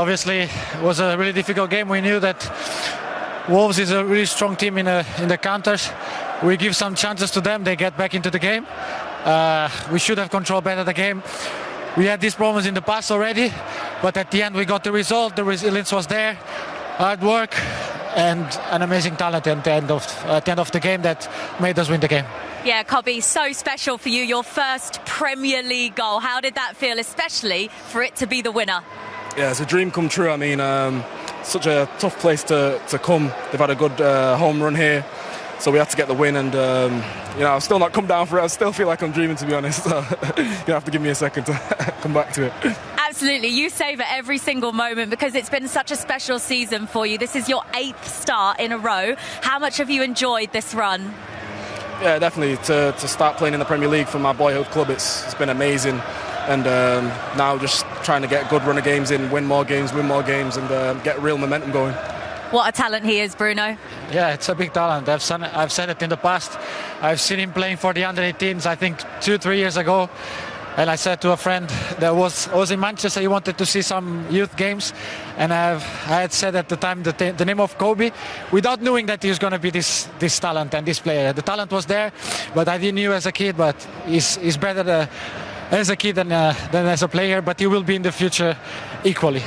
obviously it was a really difficult game. We knew that Wolves is a really strong team in the counters. We give some chances to them, they get back into the game. We should have controlled better the game. We had these problems in the past already, but at the end we got the result. The resilience was there, hard work, and an amazing talent at the end of the game that made us win the game. Yeah, Cobby, so special for you, your first Premier League goal. How did that feel, especially for it to be the winner? Yeah, it's a dream come true. I mean, such a tough place to come. They've had a good home run here, so we had to get the win. And I've still not come down for it. I still feel like I'm dreaming, to be honest. So you're gonna have to give me a second to come back to it. Absolutely, you savour every single moment because it's been such a special season for you. This is your 8th start in a row. How much have you enjoyed this run? Yeah, definitely. To start playing in the Premier League for my boyhood club, it's been amazing. And now just trying to get a good run of games in, win more games, and get real momentum going. What a talent he is, Bruno. Yeah, it's a big talent. I've said it in the past. I've seen him playing for the under-18s, I think 2-3 years ago. And I said to a friend that was in Manchester, he wanted to see some youth games. And I had said at the time the name of Kobe, without knowing that he was going to be this talent and this player. The talent was there, but I didn't know as a kid, but he's better as a kid than as a player, but he will be in the future equally.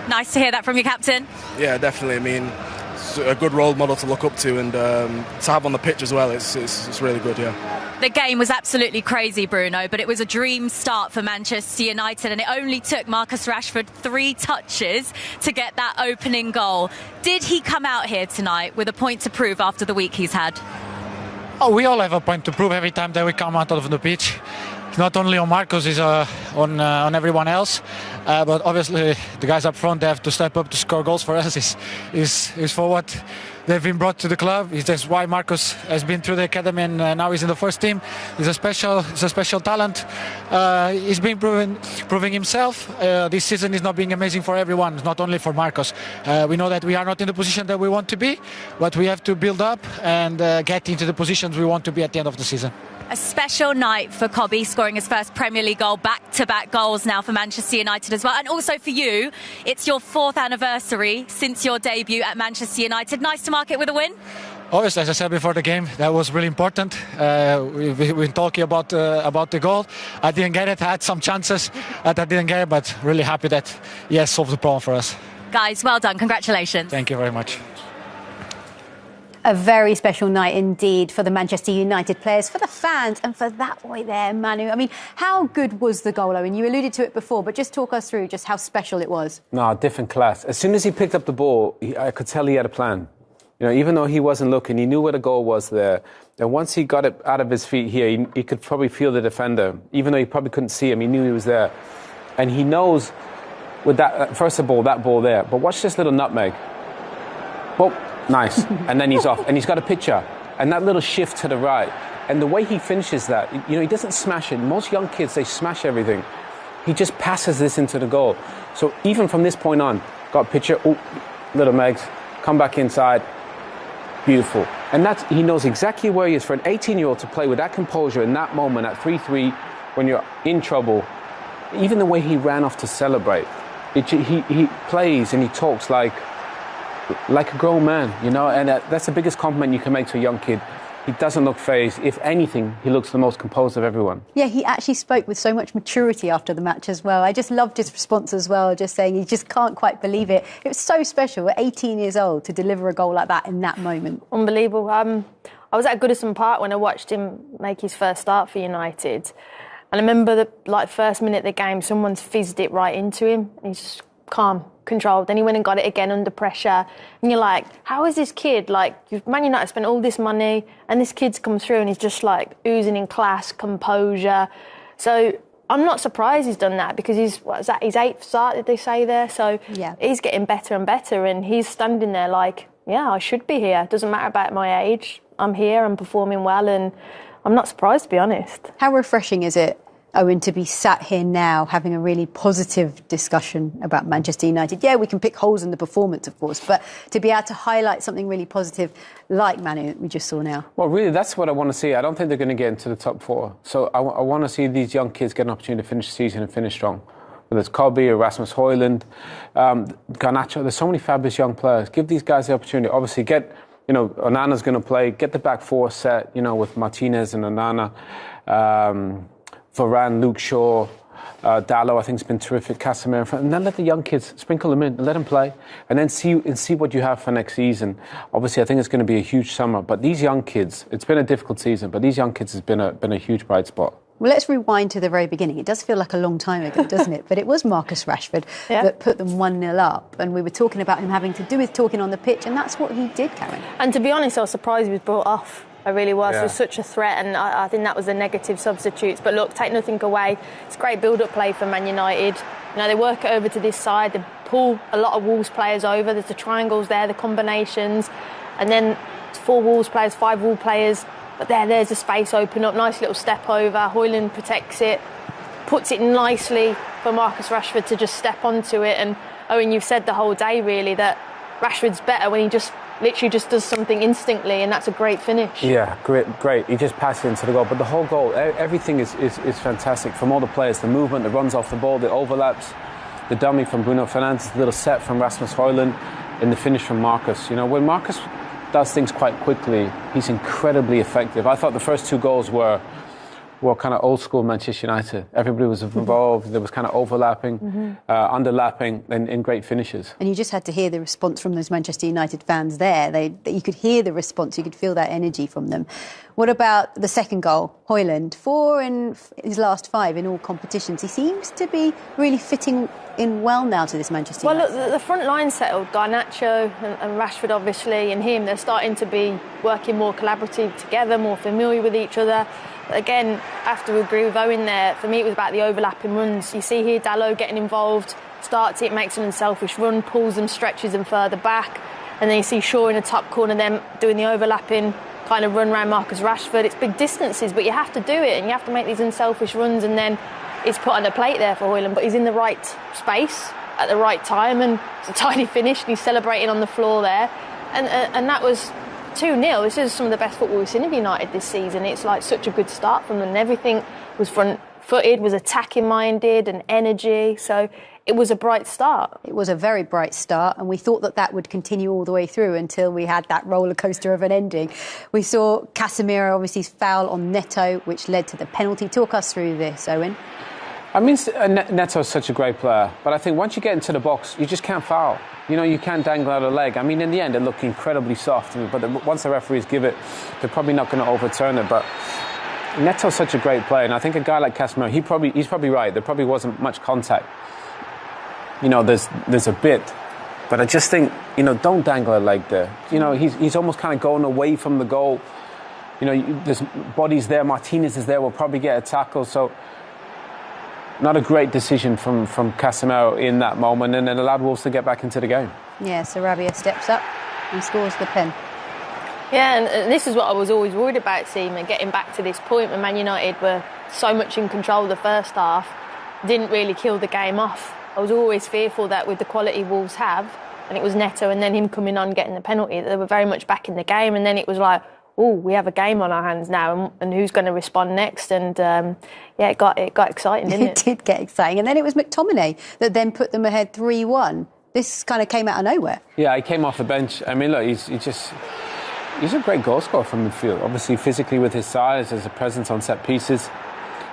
Nice to hear that from your captain. Yeah, definitely. I mean, it's a good role model to look up to, and to have on the pitch as well, it's really good, yeah. The game was absolutely crazy, Bruno, but it was a dream start for Manchester United, and it only took Marcus Rashford 3 touches to get that opening goal. Did he come out here tonight with a point to prove after the week he's had? Oh, we all have a point to prove every time that we come out of the pitch. Not only on Marcos, it's on everyone else. But obviously, the guys up front, they have to step up to score goals for us. Is for what they've been brought to the club. That's why Marcos has been through the academy and now he's in the first team. He's a special talent. He's been proving himself. This season is not being amazing for everyone, not only for Marcos. We know that we are not in the position that we want to be, but we have to build up and get into the positions we want to be at the end of the season. A special night for Cobby, scoring his first Premier League goal, back-to-back goals now for Manchester United as well. And also for you, it's your 4th anniversary since your debut at Manchester United. Nice to mark it with a win? Obviously, as I said before the game, that was really important. We've been talking about the goal. I didn't get it. I had some chances that I didn't get it, but really happy that he has solved the problem for us. Guys, well done. Congratulations. Thank you very much. A very special night indeed for the Manchester United players, for the fans, and for that boy there, Manu. I mean, how good was the goal, Owen? You alluded to it before, but just talk us through just how special it was. No, different class. As soon as he picked up the ball, I could tell he had a plan. You know, even though he wasn't looking, he knew where the goal was there. And once he got it out of his feet here, he could probably feel the defender. Even though he probably couldn't see him, he knew he was there. And he knows with that, first of all, that ball there. But watch this little nutmeg. Well, nice. And then he's off. And he's got a picture. And that little shift to the right. And the way he finishes that, you know, he doesn't smash it. Most young kids, they smash everything. He just passes this into the goal. So even from this point on, got a picture. Oh, little Megs, come back inside. Beautiful. And he knows exactly where he is. For an 18-year-old to play with that composure in that moment at 3-3, when you're in trouble, even the way he ran off to celebrate, he plays and he talks like a grown man, you know, and that's the biggest compliment you can make to a young kid. He doesn't look phased. If anything, he looks the most composed of everyone. Yeah, he actually spoke with so much maturity after the match as well. I just loved his response as well, just saying he just can't quite believe it. It was so special at 18 years old to deliver a goal like that in that moment. Unbelievable. I was at Goodison Park when I watched him make his first start for United. And I remember the first minute of the game, someone's fizzed it right into him. He's just calm, controlled. Then he went and got it again under pressure. And you're like, how is this kid? Like, Man United spent all this money and this kid's come through and he's just like oozing in class, composure. So I'm not surprised he's done that because his 8th start, did they say there? So yeah, he's getting better and better and he's standing there like, yeah, I should be here. It doesn't matter about my age. I'm here, I'm performing well and I'm not surprised, to be honest. How refreshing is it, Owen, to be sat here now having a really positive discussion about Manchester United? Yeah, we can pick holes in the performance, of course, but to be able to highlight something really positive like Manu that we just saw now. Well, really, that's what I want to see. I don't think they're going to get into the top 4. So I want to see these young kids get an opportunity to finish the season and finish strong. whether it's Colby or Rasmus Højlund, Garnacho. There's so many fabulous young players. Give these guys the opportunity. Obviously, Onana's going to play. Get the back four set, with Martinez and Onana, Varane, Luke Shaw. Dallo, I think, has been terrific. Casemiro, and then let the young kids sprinkle them in, let them play, and then see what you have for next season. Obviously, I think it's going to be a huge summer. But these young kids, it's been a difficult season, but these young kids has been a huge bright spot. Well, let's rewind to the very beginning. It does feel like a long time ago, doesn't it? But it was Marcus Rashford that put them 1-0 up, and we were talking about him having to do with talking on the pitch, and that's what he did, Karen. And to be honest, I was surprised he was brought off. I really was. Yeah. It was such a threat, and I think that was the negative substitutes. But look, take nothing away. It's great build-up play for Man United. They work it over to this side. They pull a lot of Wolves players over. There's the triangles there, the combinations. And then 4 Wolves players, 5 Wolves players. But there's a space open up. Nice little step over. Højlund protects it. Puts it nicely for Marcus Rashford to just step onto it. And Owen, you've said the whole day, really, that Rashford's better when he literally just does something instantly, and that's a great finish. Yeah, great. He just passed it into the goal. But the whole goal, everything is fantastic from all the players. The movement, the runs off the ball, the overlaps, the dummy from Bruno Fernandes, the little set from Rasmus Højlund, and the finish from Marcus. When Marcus does things quite quickly, he's incredibly effective. I thought the first 2 goals were kind of old school Manchester United. Everybody was involved. There was kind of overlapping, underlapping, and great finishes. And you just had to hear the response from those Manchester United fans there. You could hear the response. You could feel that energy from them. What about the second goal? Højlund, 4 in his last 5 in all competitions. He seems to be really fitting in well now to this Manchester United. Well, look, the front line settled. Garnacho and Rashford, obviously, and him, they're starting to be working more collaborative together, more familiar with each other. Again, I have to agree with Owen there. For me, it was about the overlapping runs. You see here Dallo getting involved, starts it, makes an unselfish run, pulls them, stretches them further back. And then you see Shaw in the top corner, them doing the overlapping kind of run around Marcus Rashford. It's big distances, but you have to do it, and you have to make these unselfish runs, and then it's put on a plate there for Højlund. But he's in the right space at the right time, and it's a tidy finish, and he's celebrating on the floor there. And that was 2-0. This is some of the best football we've seen of United this season. It's like such a good start from them, and everything was front-footed, was attacking-minded and energy. So it was a bright start. It was a very bright start, and we thought that would continue all the way through until we had that roller coaster of an ending. We saw Casemiro obviously foul on Neto, which led to the penalty. Talk us through this, Owen. I mean, Neto's such a great player, but I think once you get into the box, you just can't foul. You can't dangle out a leg. I mean, in the end, it looked incredibly soft, but once the referees give it, they're probably not going to overturn it. But Neto's such a great player, and I think a guy like Casemiro, he's probably right. There probably wasn't much contact. There's a bit, but I just think, don't dangle a leg there. He's almost kind of going away from the goal. There's bodies there. Martinez is there. We'll probably get a tackle. So not a great decision from Casemiro in that moment, and it allowed Wolves to get back into the game. Yeah, Sarabia steps up and scores the pen. Yeah, and this is what I was always worried about, Seema, getting back to this point when Man United were so much in control the first half, didn't really kill the game off. I was always fearful that with the quality Wolves have, and it was Neto and then him coming on getting the penalty, they were very much back in the game, and then it was like, we have a game on our hands now, and who's going to respond next? And it got exciting, didn't it? It did get exciting, and then it was McTominay that then put them ahead 3-1. This kind of came out of nowhere. Yeah, he came off the bench. I mean, look, he's a great goal scorer from midfield. Obviously, physically with his size, there's a presence on set pieces.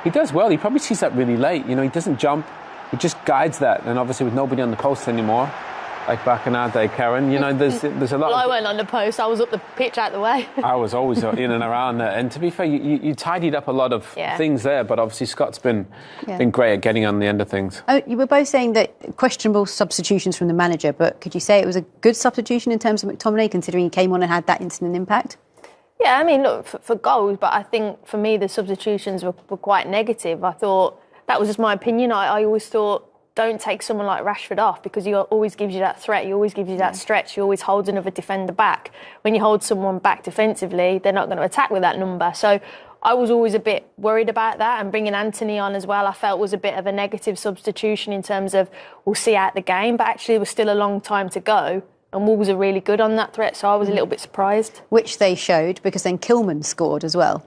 He does well. He probably sees that really late. He doesn't jump. He just guides that, and obviously with nobody on the post anymore. Like back in our day, Karen, there's a lot. Well, I went on the post. I was up the pitch out the way. I was always in and around there. And to be fair, you tidied up a lot of things there. But obviously, Scott's been great at getting on the end of things. Oh, you were both saying that questionable substitutions from the manager, but could you say it was a good substitution in terms of McTominay, considering he came on and had that instant impact? Yeah, I mean, look, for goals, but I think for me the substitutions were quite negative. I thought that was just my opinion. I always thought, don't take someone like Rashford off, because he always gives you that threat, he always gives you that stretch, he always holds another defender back. When you hold someone back defensively, they're not going to attack with that number. So I was always a bit worried about that, and bringing Anthony on as well, I felt was a bit of a negative substitution in terms of we'll see out the game, but actually there was still a long time to go. And Wolves are really good on that threat, so I was a little bit surprised. Which they showed, because then Kilman scored as well.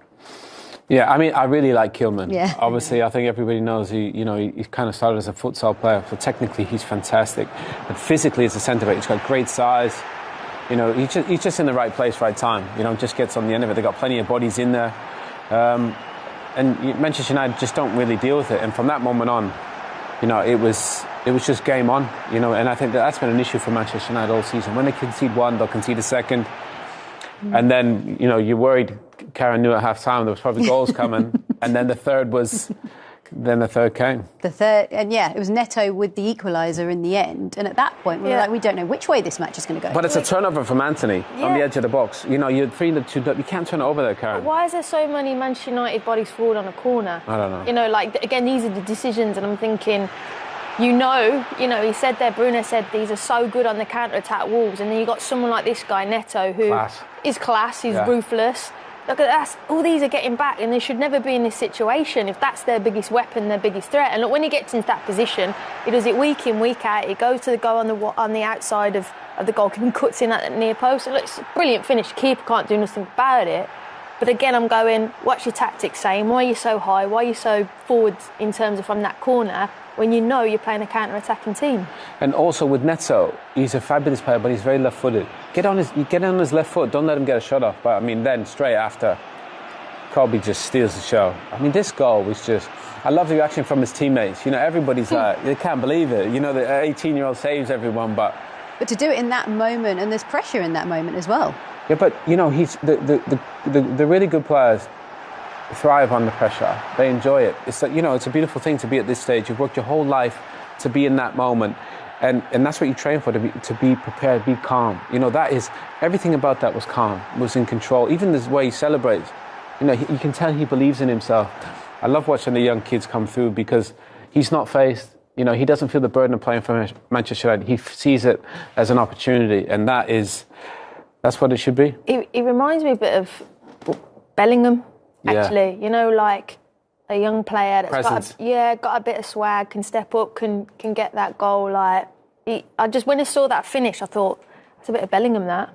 Yeah, I mean, I really like Kilman. Yeah. Obviously, I think everybody knows he kind of started as a futsal player, so technically he's fantastic. But physically, as a centre back, he's got great size. You know, he's just in the right place, right time. You know, just gets on the end of it. They've got plenty of bodies in there. And Manchester United just don't really deal with it. And from that moment on, you know, it was just game on. You know, and I think that's been an issue for Manchester United all season. When they concede one, they'll concede a second. And then, you know, you're worried. Karen knew at half-time there was probably goals coming. And then the third came. The third, and it was Neto with the equaliser in the end. And at that point, we were like, we don't know which way this match is going to go. But it's a turnover from Anthony on the edge of the box. You know, you're 3-2, you can't turn it over there, Karen. But why is there so many Manchester United bodies forward on a corner? I don't know. You know, like, again, these are the decisions, and I'm thinking, you know, he said there, Bruno said these are so good on the counter-attack Wolves, and then you got someone like this guy, Neto, who is class, he's ruthless. Look at that, all these are getting back, and they should never be in this situation if that's their biggest weapon, their biggest threat. And look, when he gets into that position, he does it week in, week out. He goes to the goal on the outside of the goalkeeper, cuts in at the near post. It looks a brilliant finish. The keeper can't do nothing about it. But again, I'm going, what's your tactics saying? Why are you so high? Why are you so forward in terms of from that corner when you know you're playing a counter-attacking team? And also with Neto, he's a fabulous player, but he's very left-footed. Get on his left foot. Don't let him get a shot off. But I mean, then straight after, Colby just steals the show. I mean, this goal was just. I love the reaction from his teammates. You know, everybody's like, they can't believe it. You know, the 18-year-old saves everyone, but to do it in that moment, and there's pressure in that moment as well. Yeah, but you know, he's the really good players thrive under pressure. They enjoy it. It's like, you know, it's a beautiful thing to be at this stage. You've worked your whole life to be in that moment, and that's what you train for, to be prepared, be calm. You know, that is everything about that was calm, was in control. Even the way he celebrates, you know, you can tell he believes in himself. I love watching the young kids come through because he's not faced. You know, he doesn't feel the burden of playing for Manchester United. He sees it as an opportunity, and that's what it should be. He reminds me a bit of Bellingham, actually. You know, like a young player that's got a bit of swag, can step up, can get that goal. Like, when I saw that finish, I thought, it's a bit of Bellingham, that.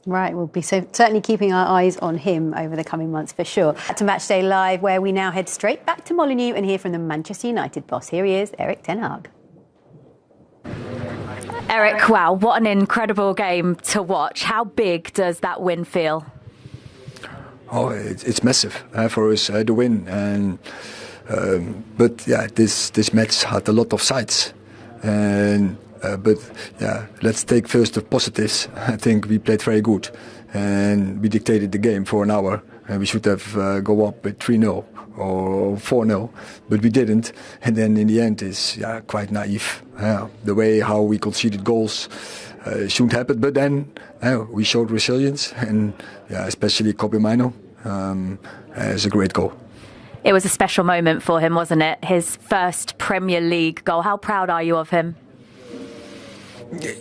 Right, we'll be certainly keeping our eyes on him over the coming months for sure. Back to Matchday Live, where we now head straight back to Molineux and hear from the Manchester United boss. Here he is, Erik ten Hag. Erik, wow, what an incredible game to watch. How big does that win feel? Oh, it's massive for us, the win. And but yeah, this match had a lot of sides. And but yeah, let's take first the positives. I think we played very good, and we dictated the game for an hour. And we should have go up with 3-0 or 4-0, but we didn't. And then in the end, is quite naive. The way how we conceded goals shouldn't happen. But then we showed resilience, and especially Kobe Mino is a great goal. It was a special moment for him, wasn't it? His first Premier League goal. How proud are you of him?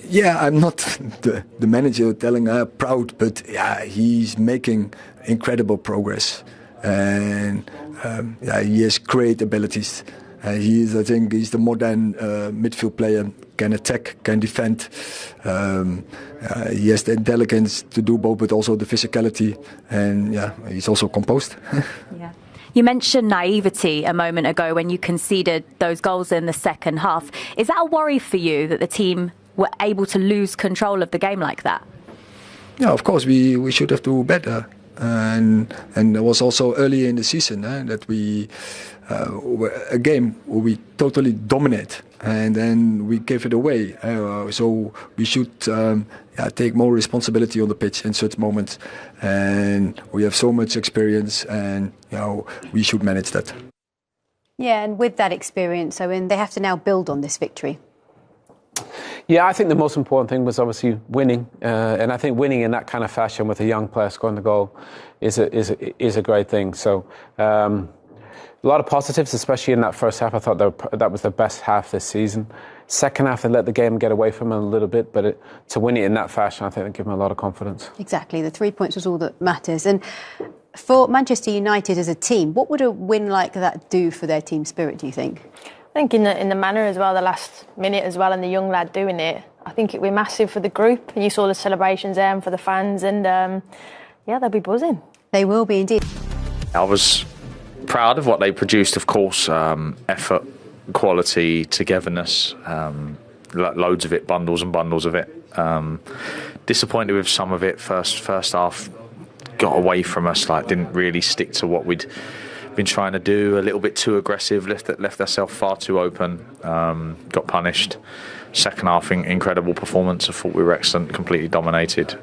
Yeah, I'm not the manager telling proud, but he's making incredible progress, and he has great abilities. I think he's the modern midfield player, can attack, can defend. He has the intelligence to do both, but also the physicality, and he's also composed. Yeah. You mentioned naivety a moment ago when you conceded those goals in the second half. Is that a worry for you that the team were able to lose control of the game like that? Yeah, of course, we should have do better. And there was also early in the season that we a game where we totally dominate, and then we gave it away. So we should take more responsibility on the pitch in such moments. And we have so much experience, and we should manage that. Yeah, and with that experience, Owen, they have to now build on this victory. Yeah, I think the most important thing was obviously winning, and I think winning in that kind of fashion with a young player scoring the goal is a great thing. So a lot of positives, especially in that first half. I thought that was the best half this season. Second half, they let the game get away from them a little bit, but to win it in that fashion, I think they give them a lot of confidence. Exactly, the 3 points was all that matters. And for Manchester United as a team, what would a win like that do for their team spirit, do you think? I think in the manner as well, the last minute as well, and the young lad doing it, I think it would be massive for the group. And you saw the celebrations there and for the fans, and they'll be buzzing. They will be indeed. I was proud of what they produced, of course. Effort, quality, togetherness, loads of it, bundles and bundles of it. Disappointed with some of it. First half got away from us, didn't really stick to what we'd been trying to do. A little bit too aggressive, left ourselves far too open. Got punished. Second half, incredible performance. I thought we were excellent, completely dominated.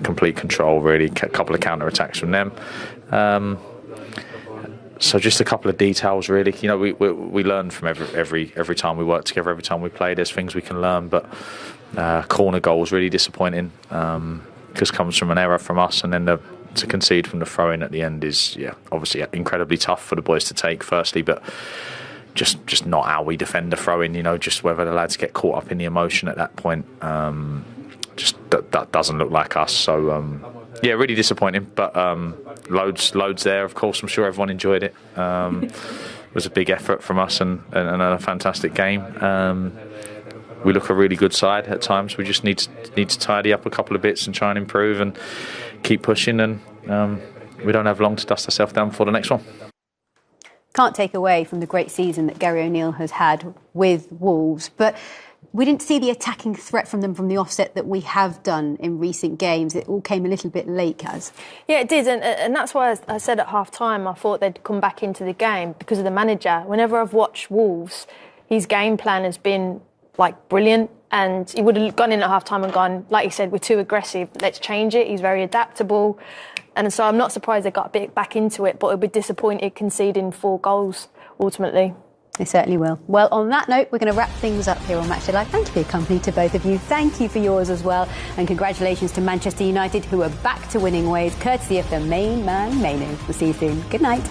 Complete control, really. A couple of counter attacks from them. So just a couple of details, really. We learn from every time we work together, every time we play. There's things we can learn, but corner goals really disappointing because comes from an error from us, and then to concede from the throw-in at the end is obviously incredibly tough for the boys to take. Firstly, but just not how we defend the throw-in. Just whether the lads get caught up in the emotion at that point. Just that doesn't look like us. So really disappointing. But loads there. Of course, I'm sure everyone enjoyed it. It was a big effort from us and a fantastic game. We look a really good side at times. We just need to tidy up a couple of bits and try and improve and keep pushing. And we don't have long to dust ourselves down before the next one. Can't take away from the great season that Gary O'Neill has had with Wolves, but we didn't see the attacking threat from them from the offset that we have done in recent games. It all came a little bit late, Kaz. Yeah, it did, and that's why I said at half-time I thought they'd come back into the game because of the manager. Whenever I've watched Wolves, his game plan has been brilliant, and he would have gone in at half-time and gone, like you said, we're too aggressive, let's change it. He's very adaptable, and so I'm not surprised they got a bit back into it, but it'll be disappointed conceding 4 goals ultimately. They certainly will. Well, on that note, we're going to wrap things up here on Matchday Live. Thank you for your company to both of you. Thank you for yours as well. And congratulations to Manchester United, who are back to winning ways, courtesy of the main man, Manu. We'll see you soon. Good night.